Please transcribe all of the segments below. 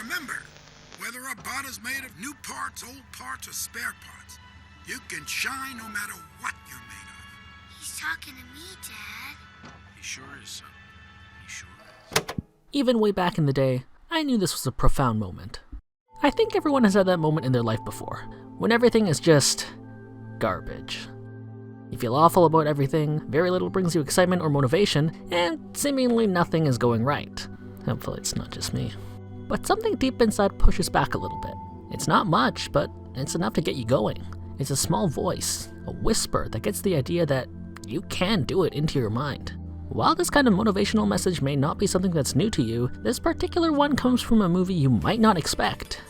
remember, whether a bot is made of new parts, old parts, or spare parts, you can shine no matter what you're made of. He's talking to me, Dad. He sure is, son. He sure is. Even way back in the day, I knew this was a profound moment. I think everyone has had that moment in their life before, when everything is just garbage. You feel awful about everything, very little brings you excitement or motivation, and seemingly nothing is going right. Hopefully it's not just me. But something deep inside pushes back a little bit. It's not much, but it's enough to get you going. It's a small voice, a whisper that gets the idea that you can do it into your mind. While this kind of motivational message may not be something that's new to you, this particular one comes from a movie you might not expect.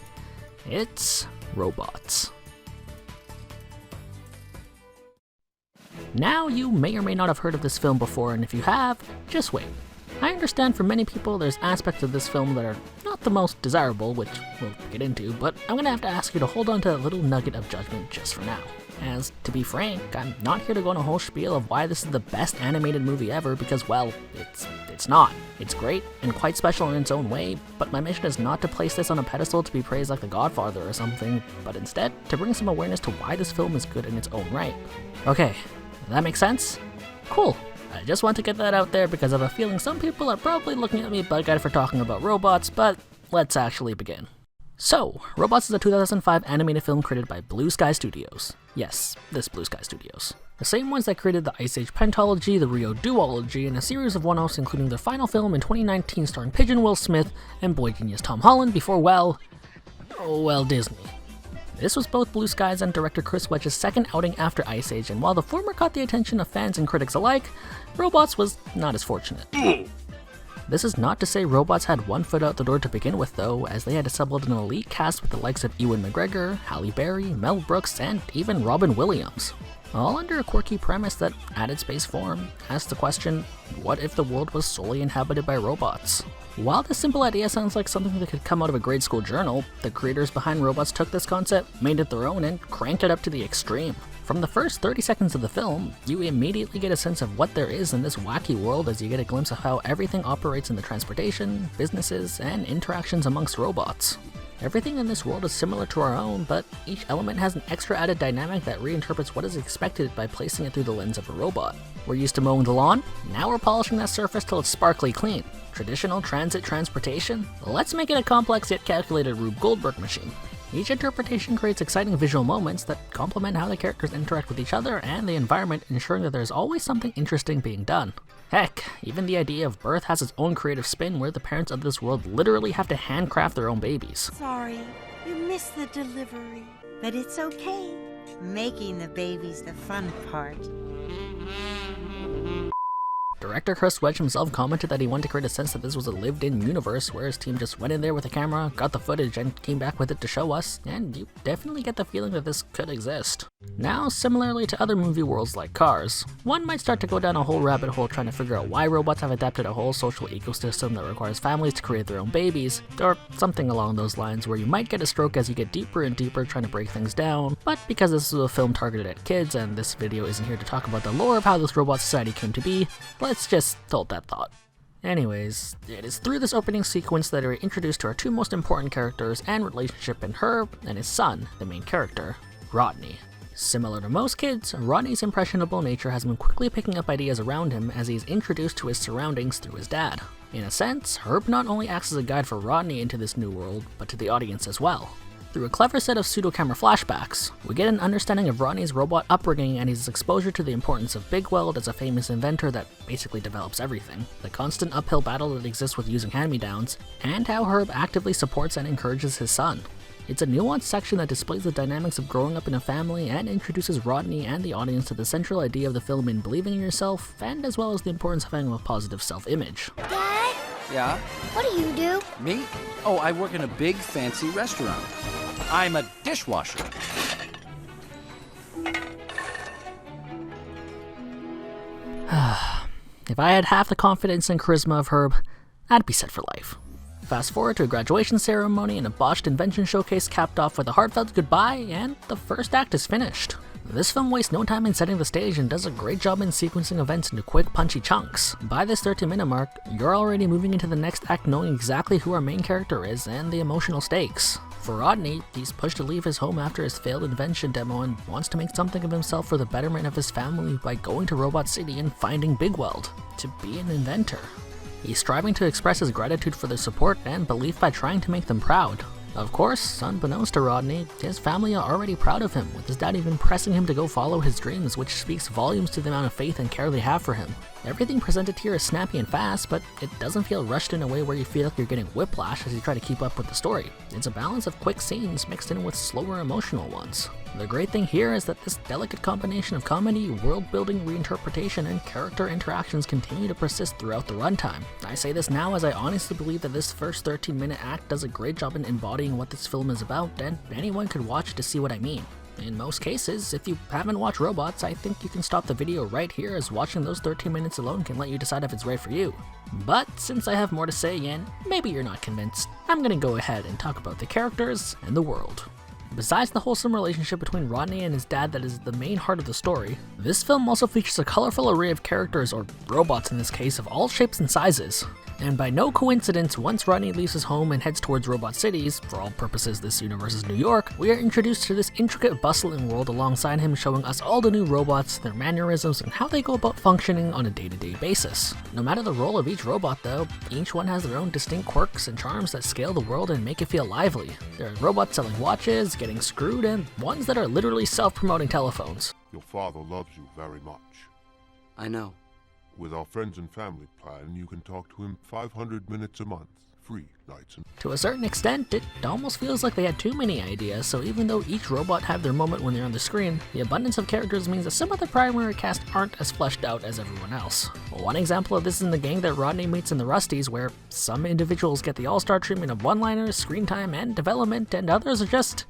It's Robots. Now, you may or may not have heard of this film before, and if you have, just wait. I understand for many people there's aspects of this film that are not the most desirable, which we'll get into, but I'm gonna have to ask you to hold on to that little nugget of judgment just for now. As, to be frank, I'm not here to go on a whole spiel of why this is the best animated movie ever, because, well, it's not. It's great and quite special in its own way, but my mission is not to place this on a pedestal to be praised like The Godfather or something, but instead to bring some awareness to why this film is good in its own right. Okay, that makes sense? Cool. I just want to get that out there because I have a feeling some people are probably looking at me bug-eyed for talking about robots, but let's actually begin. So, Robots is a 2005 animated film created by Blue Sky Studios. Yes, this Blue Sky Studios. The same ones that created the Ice Age Pentology, the Rio Duology, and a series of one-offs including their final film in 2019 starring Pigeon Will Smith and boy genius Tom Holland before, well, Disney. This was both Blue Sky's and director Chris Wedge's second outing after Ice Age, and while the former caught the attention of fans and critics alike, Robots was not as fortunate. This is not to say Robots had one foot out the door to begin with though, as they had assembled an elite cast with the likes of Ewan McGregor, Halle Berry, Mel Brooks, and even Robin Williams. All under a quirky premise that, at its base form, asks the question, what if the world was solely inhabited by robots? While this simple idea sounds like something that could come out of a grade school journal, the creators behind Robots took this concept, made it their own, and cranked it up to the extreme. From the first 30 seconds of the film, you immediately get a sense of what there is in this wacky world as you get a glimpse of how everything operates in the transportation, businesses, and interactions amongst robots. Everything in this world is similar to our own, but each element has an extra added dynamic that reinterprets what is expected by placing it through the lens of a robot. We're used to mowing the lawn, now we're polishing that surface till it's sparkly clean. Traditional transit transportation? Let's make it a complex yet calculated Rube Goldberg machine. Each interpretation creates exciting visual moments that complement how the characters interact with each other and the environment, ensuring that there's always something interesting being done. Heck, even the idea of birth has its own creative spin where the parents of this world literally have to handcraft their own babies. Sorry, you missed the delivery. But it's okay. Making the baby's the fun part. Director Chris Wedge himself commented that he wanted to create a sense that this was a lived-in universe where his team just went in there with a camera, got the footage, and came back with it to show us, and you definitely get the feeling that this could exist. Now, similarly to other movie worlds like Cars, one might start to go down a whole rabbit hole trying to figure out why robots have adapted a whole social ecosystem that requires families to create their own babies, or something along those lines where you might get a stroke as you get deeper and deeper trying to break things down, but because this is a film targeted at kids and this video isn't here to talk about the lore of how this robot society came to be, let's just hold that thought. Anyways, it is through this opening sequence that we're introduced to our two most important characters and relationship in Herb and his son, the main character, Rodney. Similar to most kids, Rodney's impressionable nature has been quickly picking up ideas around him as he is introduced to his surroundings through his dad. In a sense, Herb not only acts as a guide for Rodney into this new world, but to the audience as well. Through a clever set of pseudo-camera flashbacks, we get an understanding of Rodney's robot upbringing and his exposure to the importance of Big Weld as a famous inventor that basically develops everything, the constant uphill battle that exists with using hand-me-downs, and how Herb actively supports and encourages his son. It's a nuanced section that displays the dynamics of growing up in a family and introduces Rodney and the audience to the central idea of the film in believing in yourself, and as well as the importance of having a positive self-image. Dad, Yeah? what do you do? Me? Oh, I work in a big fancy restaurant. I'm a dishwasher. If I had half the confidence and charisma of Herb, I'd be set for life. Fast forward to a graduation ceremony and a botched invention showcase capped off with a heartfelt goodbye, and the first act is finished. This film wastes no time in setting the stage and does a great job in sequencing events into quick, punchy chunks. By this 13-minute mark, you're already moving into the next act knowing exactly who our main character is and the emotional stakes. For Rodney, he's pushed to leave his home after his failed invention demo and wants to make something of himself for the betterment of his family by going to Robot City and finding Big Weld to be an inventor. He's striving to express his gratitude for their support and belief by trying to make them proud. Of course, unbeknownst to Rodney, his family are already proud of him, with his dad even pressing him to go follow his dreams, which speaks volumes to the amount of faith and care they have for him. Everything presented here is snappy and fast, but it doesn't feel rushed in a way where you feel like you're getting whiplash as you try to keep up with the story. It's a balance of quick scenes mixed in with slower emotional ones. The great thing here is that this delicate combination of comedy, world-building reinterpretation, and character interactions continue to persist throughout the runtime. I say this now as I honestly believe that this first 13-minute act does a great job in embodying what this film is about, and anyone could watch to see what I mean. In most cases, if you haven't watched Robots, I think you can stop the video right here, as watching those 13 minutes alone can let you decide if it's right for you. But since I have more to say and maybe you're not convinced, I'm gonna go ahead and talk about the characters and the world. Besides the wholesome relationship between Rodney and his dad that is the main heart of the story, this film also features a colorful array of characters, or robots in this case, of all shapes and sizes. And by no coincidence, once Rodney leaves his home and heads towards Robot Cities, for all purposes this universe is New York, we are introduced to this intricate, bustling world alongside him, showing us all the new robots, their mannerisms, and how they go about functioning on a day-to-day basis. No matter the role of each robot though, each one has their own distinct quirks and charms that scale the world and make it feel lively. There are robots selling watches, getting screwed, and ones that are literally self-promoting telephones. Your father loves you very much. I know. With our friends and family plan, you can talk to him 500 minutes a month, free nights and... To a certain extent, it almost feels like they had too many ideas, so even though each robot have their moment when they're on the screen, the abundance of characters means that some of the primary cast aren't as fleshed out as everyone else. One example of this is in the gang that Rodney meets in the Rusties, where some individuals get the all-star treatment of one-liners, screen time, and development, and others are just...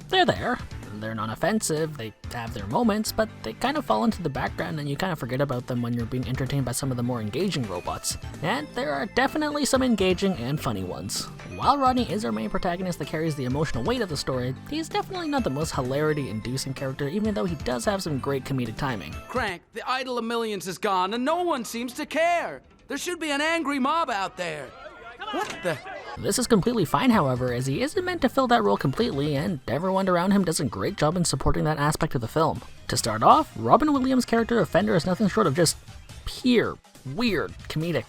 they're there. They're non-offensive, they have their moments, but they kind of fall into the background and you kind of forget about them when you're being entertained by some of the more engaging robots. And there are definitely some engaging and funny ones. While Rodney is our main protagonist that carries the emotional weight of the story, he's definitely not the most hilarity-inducing character, even though he does have some great comedic timing. Crank, the idol of millions is gone and no one seems to care. There should be an angry mob out there. What the... This is completely fine, however, as he isn't meant to fill that role completely, and everyone around him does a great job in supporting that aspect of the film. To start off, Robin Williams' character of Fender is nothing short of just pure, weird, comedic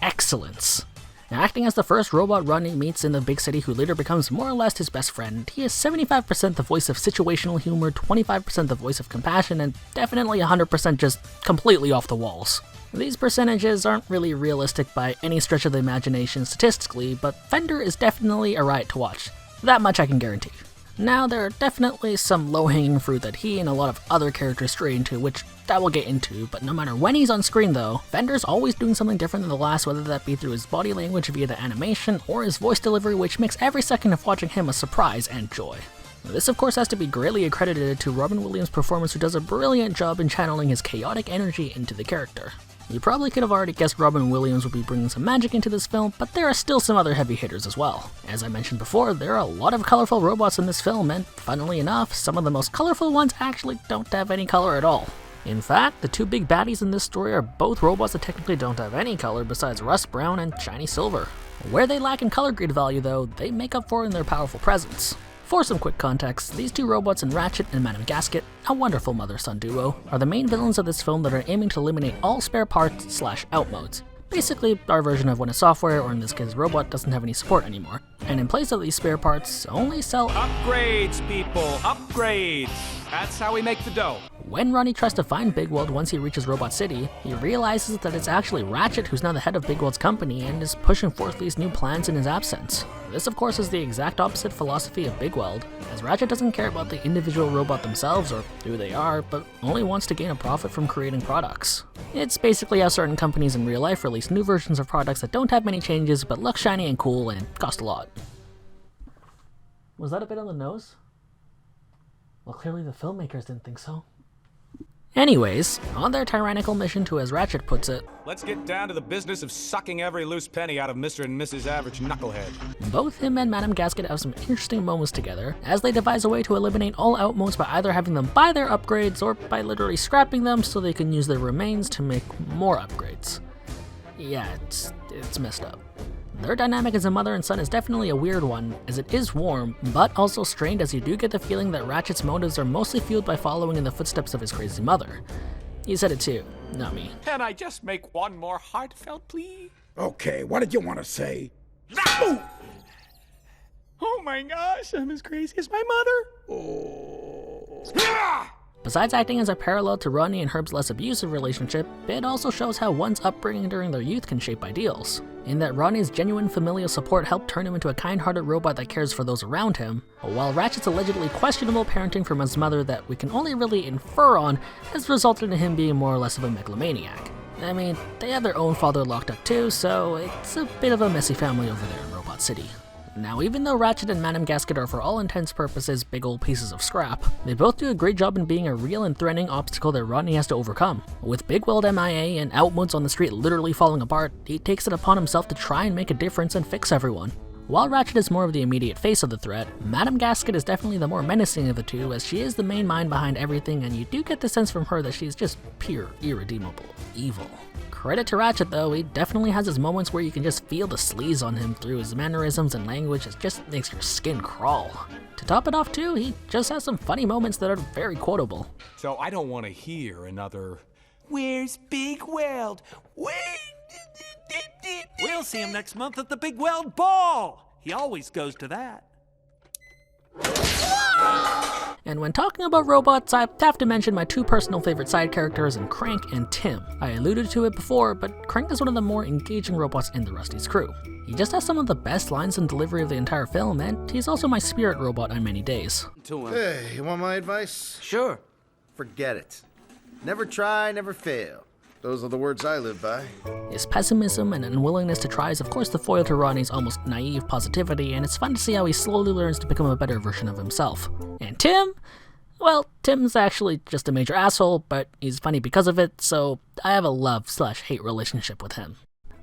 excellence. Now, acting as the first robot Rodney meets in the big city who later becomes more or less his best friend, he is 75% the voice of situational humor, 25% the voice of compassion, and definitely 100% just completely off the walls. These percentages aren't really realistic by any stretch of the imagination statistically, but Fender is definitely a riot to watch. That much I can guarantee. Now, there are definitely some low-hanging fruit that he and a lot of other characters stray into, which I will get into, but no matter when he's on screen though, Fender's always doing something different than the last, whether that be through his body language via the animation, or his voice delivery, which makes every second of watching him a surprise and joy. This of course has to be greatly accredited to Robin Williams' performance, who does a brilliant job in channeling his chaotic energy into the character. You probably could have already guessed Robin Williams would be bringing some magic into this film, but there are still some other heavy hitters as well. As I mentioned before, there are a lot of colorful robots in this film, and funnily enough, some of the most colorful ones actually don't have any color at all. In fact, the two big baddies in this story are both robots that technically don't have any color besides rust brown and shiny silver. Where they lack in color grade value though, they make up for in their powerful presence. For some quick context, these two robots in Ratchet and Madame Gasket, a wonderful mother-son duo, are the main villains of this film that are aiming to eliminate all spare parts / out modes. Basically, our version of when a software, or in this case robot, doesn't have any support anymore. And in place of these spare parts, only sell upgrades, people, upgrades. That's how we make the dough. When Ronnie tries to find Big Weld once he reaches Robot City, he realizes that it's actually Ratchet who's now the head of Big Weld's company and is pushing forth these new plans in his absence. This of course is the exact opposite philosophy of Big Weld, as Ratchet doesn't care about the individual robot themselves or who they are, but only wants to gain a profit from creating products. It's basically how certain companies in real life release new versions of products that don't have many changes but look shiny and cool and cost a lot. Was that a bit on the nose? Well, clearly the filmmakers didn't think so. Anyways, on their tyrannical mission to, as Ratchet puts it, Let's get down to the business of sucking every loose penny out of Mr. and Mrs. Average Knucklehead. both him and Madame Gasket have some interesting moments together, as they devise a way to eliminate all outmosts by either having them buy their upgrades or by literally scrapping them so they can use their remains to make more upgrades. Yeah, it's messed up. Their dynamic as a mother and son is definitely a weird one, as it is warm, but also strained, as you do get the feeling that Ratchet's motives are mostly fueled by following in the footsteps of his crazy mother. He said it too, not me. Can I just make one more heartfelt plea? Okay, what did you want to say? Oh my gosh, I'm as crazy as my mother. Besides acting as a parallel to Rodney and Herb's less abusive relationship, it also shows how one's upbringing during their youth can shape ideals. In that Rodney's genuine familial support helped turn him into a kind-hearted robot that cares for those around him, while Ratchet's allegedly questionable parenting from his mother that we can only really infer on has resulted in him being more or less of a megalomaniac. I mean, they have their own father locked up too, so it's a bit of a messy family over there in Robot City. Now, even though Ratchet and Madame Gasket are for all intents purposes big old pieces of scrap, they both do a great job in being a real and threatening obstacle that Rodney has to overcome. With Big Weld MIA and Outwoods on the street literally falling apart, he takes it upon himself to try and make a difference and fix everyone. While Ratchet is more of the immediate face of the threat, Madame Gasket is definitely the more menacing of the two, as she is the main mind behind everything, and you do get the sense from her that she's just pure, irredeemable evil. Credit to Ratchet though, he definitely has his moments where you can just feel the sleaze on him through his mannerisms and language. It just makes your skin crawl. To top it off too, he just has some funny moments that are very quotable. So I don't want to hear another, "Where's Big Weld? Where?" We'll see him next month at the Big Weld Ball. He always goes to that. And when talking about robots, I have to mention my two personal favorite side characters in Crank and Tim. I alluded to it before, but Crank is one of the more engaging robots in the Rusty's crew. He just has some of the best lines and delivery of the entire film, and he's also my spirit robot on many days. Hey, you want my advice? Sure. Forget it. Never try, never fail. Those are the words I live by. His pessimism and unwillingness to try is of course the foil to Rodney's almost naive positivity, and it's fun to see how he slowly learns to become a better version of himself. And Tim? Well, Tim's actually just a major asshole, but he's funny because of it, so I have a love/hate relationship with him.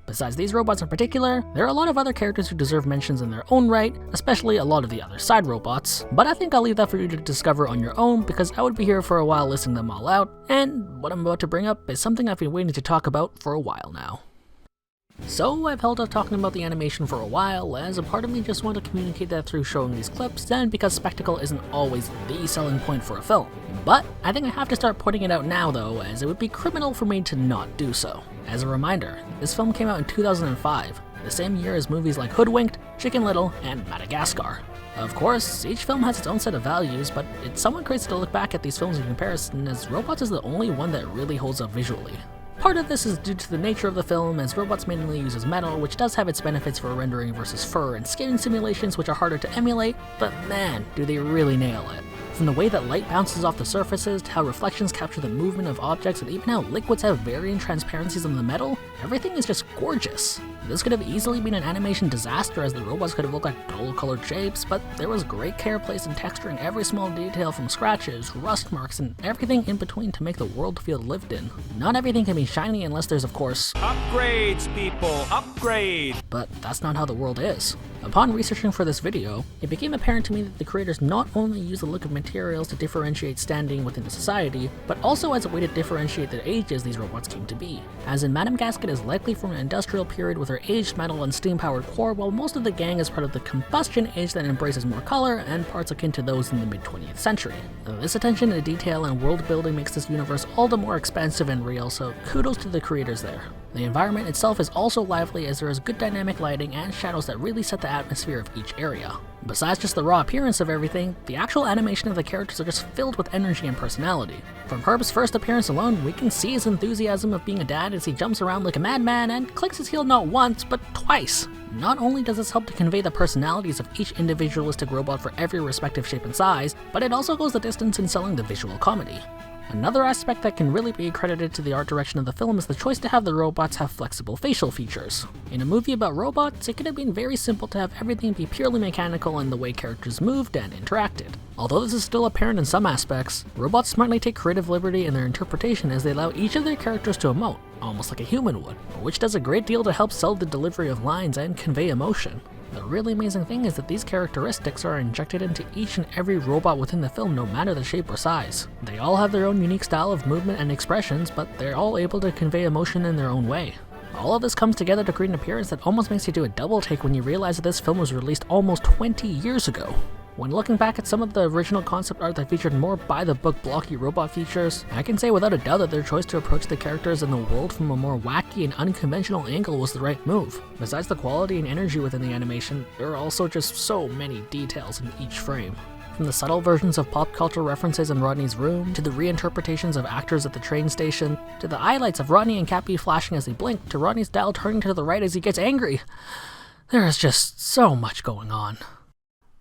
Besides these robots in particular, there are a lot of other characters who deserve mentions in their own right, especially a lot of the other side robots, but I think I'll leave that for you to discover on your own because I would be here for a while listing them all out, and what I'm about to bring up is something I've been waiting to talk about for a while now. So I've held off talking about the animation for a while, as a part of me just wanted to communicate that through showing these clips, and because spectacle isn't always the selling point for a film. But I think I have to start pointing it out now though, as it would be criminal for me to not do so. As a reminder, this film came out in 2005, the same year as movies like Hoodwinked, Chicken Little, and Madagascar. Of course, each film has its own set of values, but it's somewhat crazy to look back at these films in comparison, as Robots is the only one that really holds up visually. Part of this is due to the nature of the film, as Robots mainly uses metal, which does have its benefits for rendering versus fur and skin simulations, which are harder to emulate, but man, do they really nail it. From the way that light bounces off the surfaces, to how reflections capture the movement of objects, and even how liquids have varying transparencies on the metal, everything is just gorgeous. This could have easily been an animation disaster, as the robots could have looked like dull-colored shapes, but there was great care placed in texturing every small detail, from scratches, rust marks, and everything in between to make the world feel lived in. Not everything can be shiny unless there's, of course, Upgrades, people, upgrade! but that's not how the world is. Upon researching for this video, it became apparent to me that the creators not only use the look of materials to differentiate standing within the society, but also as a way to differentiate the ages these robots came to be. As in, Madame Gasket is likely from an industrial period with her aged metal and steam-powered core, while most of the gang is part of the combustion age that embraces more color and parts akin to those in the mid-20th century. This attention to detail and world building makes this universe all the more expansive and real, so kudos to the creators there. The environment itself is also lively, as there is good dynamic lighting and shadows that really set the atmosphere of each area. Besides just the raw appearance of everything, the actual animation of the characters are just filled with energy and personality. From Herb's first appearance alone, we can see his enthusiasm of being a dad as he jumps around like a madman and clicks his heel not once, but twice. Not only does this help to convey the personalities of each individualistic robot for every respective shape and size, but it also goes the distance in selling the visual comedy. Another aspect that can really be credited to the art direction of the film is the choice to have the robots have flexible facial features. In a movie about robots, it could have been very simple to have everything be purely mechanical in the way characters moved and interacted. Although this is still apparent in some aspects, robots smartly take creative liberty in their interpretation as they allow each of their characters to emote, almost like a human would, which does a great deal to help sell the delivery of lines and convey emotion. The really amazing thing is that these characteristics are injected into each and every robot within the film, no matter the shape or size. They all have their own unique style of movement and expressions, but they're all able to convey emotion in their own way. All of this comes together to create an appearance that almost makes you do a double take when you realize that this film was released almost 20 years ago. When looking back at some of the original concept art that featured more by-the-book blocky robot features, I can say without a doubt that their choice to approach the characters in the world from a more wacky and unconventional angle was the right move. Besides the quality and energy within the animation, there are also just so many details in each frame. From the subtle versions of pop culture references in Rodney's room, to the reinterpretations of actors at the train station, to the highlights of Rodney and Cappy flashing as they blink, to Rodney's dial turning to the right as he gets angry. There is just so much going on.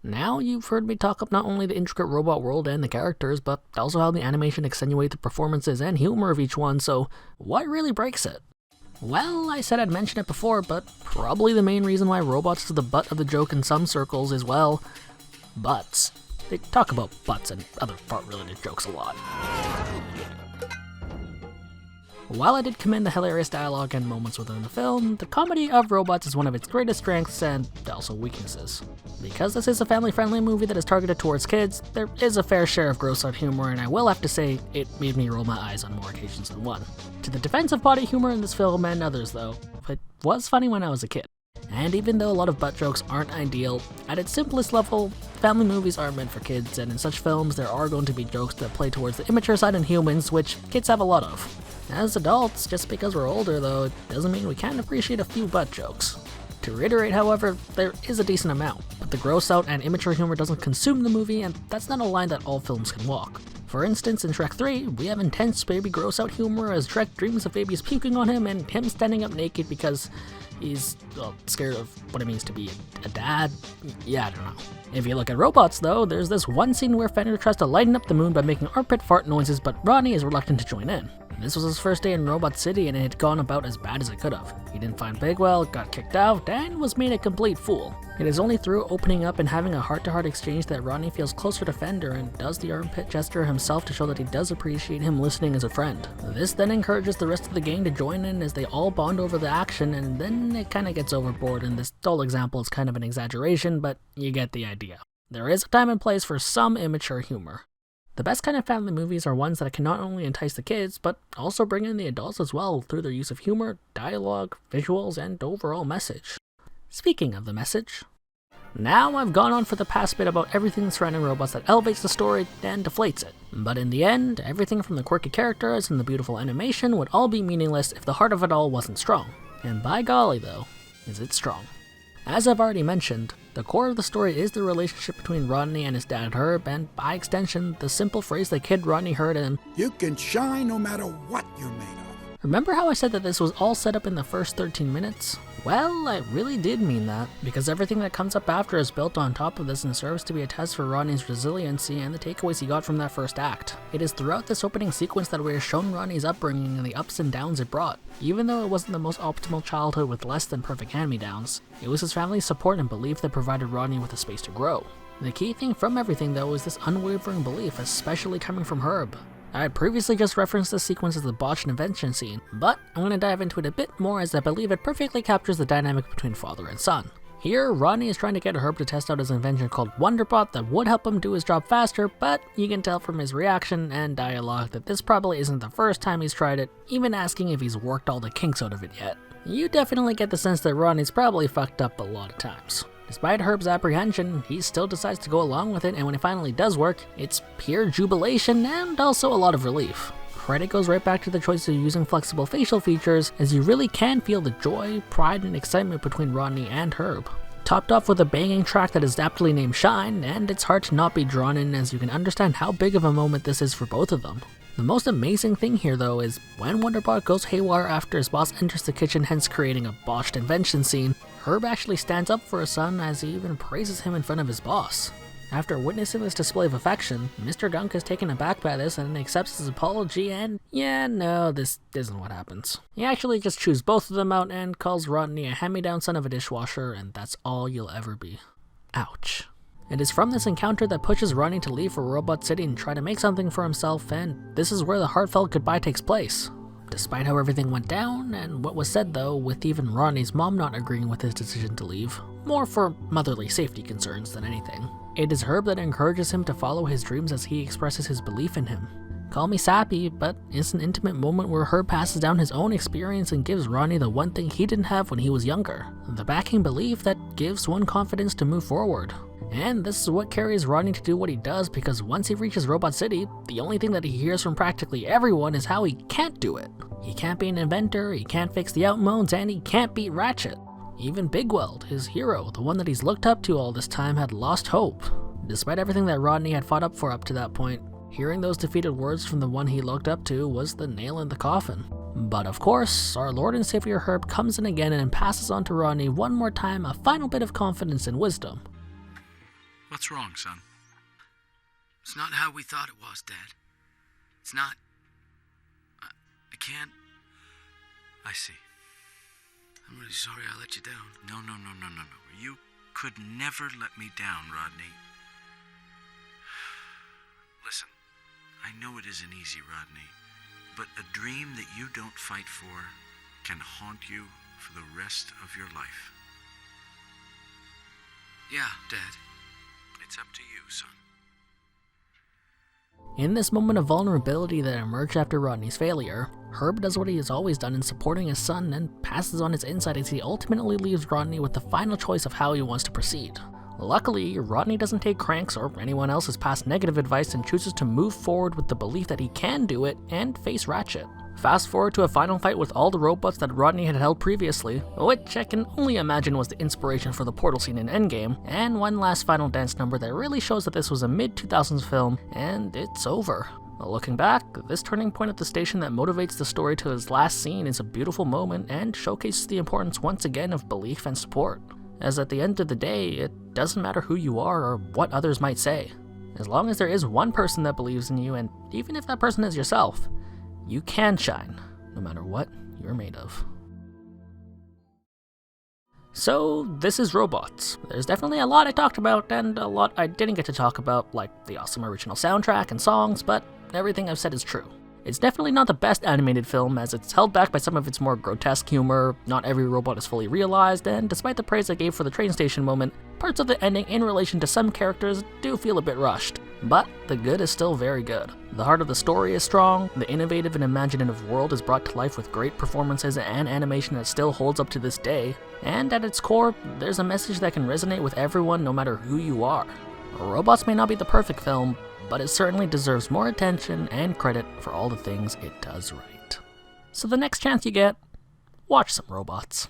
Now you've heard me talk up not only the intricate robot world and the characters, but also how the animation accentuate the performances and humor of each one, so what really breaks it? Well, I said I'd mention it before, but probably the main reason why robots are the butt of the joke in some circles is, well, butts. They talk about butts and other fart-related jokes a lot. While I did commend the hilarious dialogue and moments within the film, the comedy of robots is one of its greatest strengths and also weaknesses. Because this is a family-friendly movie that is targeted towards kids, there is a fair share of gross-out humor, and I will have to say, it made me roll my eyes on more occasions than one. To the defense of potty humor in this film and others though, it was funny when I was a kid. And even though a lot of butt jokes aren't ideal, at its simplest level, family movies are meant for kids, and in such films there are going to be jokes that play towards the immature side in humans, which kids have a lot of. As adults, just because we're older though, it doesn't mean we can't appreciate a few butt jokes. To reiterate, however, there is a decent amount, but the gross out and immature humor doesn't consume the movie, and that's not a line that all films can walk. For instance, in Shrek 3, we have intense baby gross out humor as Shrek dreams of babies puking on him and him standing up naked because he's, well, scared of what it means to be a dad. Yeah, I don't know. If you look at robots though, there's this one scene where Fender tries to lighten up the moon by making armpit fart noises, but Ronnie is reluctant to join in. This was his first day in Robot City and it had gone about as bad as it could have. He didn't find Bigwell, got kicked out, and was made a complete fool. It is only through opening up and having a heart-to-heart exchange that Ronnie feels closer to Fender and does the armpit gesture himself to show that he does appreciate him listening as a friend. This then encourages the rest of the gang to join in as they all bond over the action, and then it kinda gets overboard, and this whole example is kind of an exaggeration, but you get the idea. There is a time and place for some immature humor. The best kind of family movies are ones that can not only entice the kids, but also bring in the adults as well through their use of humor, dialogue, visuals, and overall message. Speaking of the message, now I've gone on for the past bit about everything surrounding robots that elevates the story and deflates it. But in the end, everything from the quirky characters and the beautiful animation would all be meaningless if the heart of it all wasn't strong. And by golly though, is it strong. As I've already mentioned, the core of the story is the relationship between Rodney and his dad Herb, and by extension, the simple phrase that kid Rodney heard in, "You can shine no matter what you're made of." Remember how I said that this was all set up in the first 13 minutes? Well, I really did mean that, because everything that comes up after is built on top of this and serves to be a test for Rodney's resiliency and the takeaways he got from that first act. It is throughout this opening sequence that we are shown Rodney's upbringing and the ups and downs it brought. Even though it wasn't the most optimal childhood with less than perfect hand-me-downs, it was his family's support and belief that provided Rodney with a space to grow. The key thing from everything though is this unwavering belief, especially coming from Herb. I had previously just referenced this sequence as the botched invention scene, but I'm going to dive into it a bit more as I believe it perfectly captures the dynamic between father and son. Here, Rodney is trying to get Herb to test out his invention called Wonderbot that would help him do his job faster, but you can tell from his reaction and dialogue that this probably isn't the first time he's tried it, even asking if he's worked all the kinks out of it yet. You definitely get the sense that Rodney's probably fucked up a lot of times. Despite Herb's apprehension, he still decides to go along with it, and when it finally does work, it's pure jubilation and also a lot of relief. Credit goes right back to the choice of using flexible facial features, as you really can feel the joy, pride, and excitement between Rodney and Herb. Topped off with a banging track that is aptly named Shine, and it's hard to not be drawn in as you can understand how big of a moment this is for both of them. The most amazing thing here though is when Wonderbot goes haywire after his boss enters the kitchen, hence creating a botched invention scene, Herb actually stands up for his son as he even praises him in front of his boss. After witnessing this display of affection, Mr. Gunk is taken aback by this and accepts his apology and, yeah, no, this isn't what happens. He actually just chews both of them out and calls Rodney a hand-me-down son of a dishwasher, and that's all you'll ever be. Ouch. It is from this encounter that pushes Rodney to leave for Robot City and try to make something for himself, and this is where the heartfelt goodbye takes place. Despite how everything went down, and what was said though, with even Rodney's mom not agreeing with his decision to leave, more for motherly safety concerns than anything. It is Herb that encourages him to follow his dreams as he expresses his belief in him. Call me sappy, but it's an intimate moment where Herb passes down his own experience and gives Rodney the one thing he didn't have when he was younger, the backing belief that gives one confidence to move forward. And this is what carries Rodney to do what he does, because once he reaches Robot City, the only thing that he hears from practically everyone is how he can't do it. He can't be an inventor, he can't fix the outmones, and he can't beat Ratchet. Even Big Weld, his hero, the one that he's looked up to all this time, had lost hope. Despite everything that Rodney had fought up for up to that point, hearing those defeated words from the one he looked up to was the nail in the coffin. But of course, our Lord and Savior Herb comes in again and passes on to Rodney one more time a final bit of confidence and wisdom. What's wrong, son? It's not how we thought it was, Dad. It's not... I can't... I see. I'm really sorry I let you down. No. You could never let me down, Rodney. Listen, I know it isn't easy, Rodney, but a dream that you don't fight for can haunt you for the rest of your life. Yeah, Dad. It's up to you, son. In this moment of vulnerability that emerged after Rodney's failure, Herb does what he has always done in supporting his son and passes on his insight as he ultimately leaves Rodney with the final choice of how he wants to proceed. Luckily, Rodney doesn't take Cranks or anyone else's past negative advice and chooses to move forward with the belief that he can do it and face Ratchet. Fast forward to a final fight with all the robots that Rodney had held previously, which I can only imagine was the inspiration for the portal scene in Endgame, and one last final dance number that really shows that this was a mid-2000s film, and it's over. Looking back, this turning point at the station that motivates the story to his last scene is a beautiful moment and showcases the importance once again of belief and support. As at the end of the day, it doesn't matter who you are or what others might say. As long as there is one person that believes in you, and even if that person is yourself, you can shine, no matter what you're made of. So, this is Robots. There's definitely a lot I talked about, and a lot I didn't get to talk about, like the awesome original soundtrack and songs, but everything I've said is true. It's definitely not the best animated film, as it's held back by some of its more grotesque humor, not every robot is fully realized, and despite the praise I gave for the train station moment, parts of the ending in relation to some characters do feel a bit rushed. But the good is still very good. The heart of the story is strong, the innovative and imaginative world is brought to life with great performances and animation that still holds up to this day, and at its core, there's a message that can resonate with everyone no matter who you are. Robots may not be the perfect film, but it certainly deserves more attention and credit for all the things it does right. So the next chance you get, watch some Robots.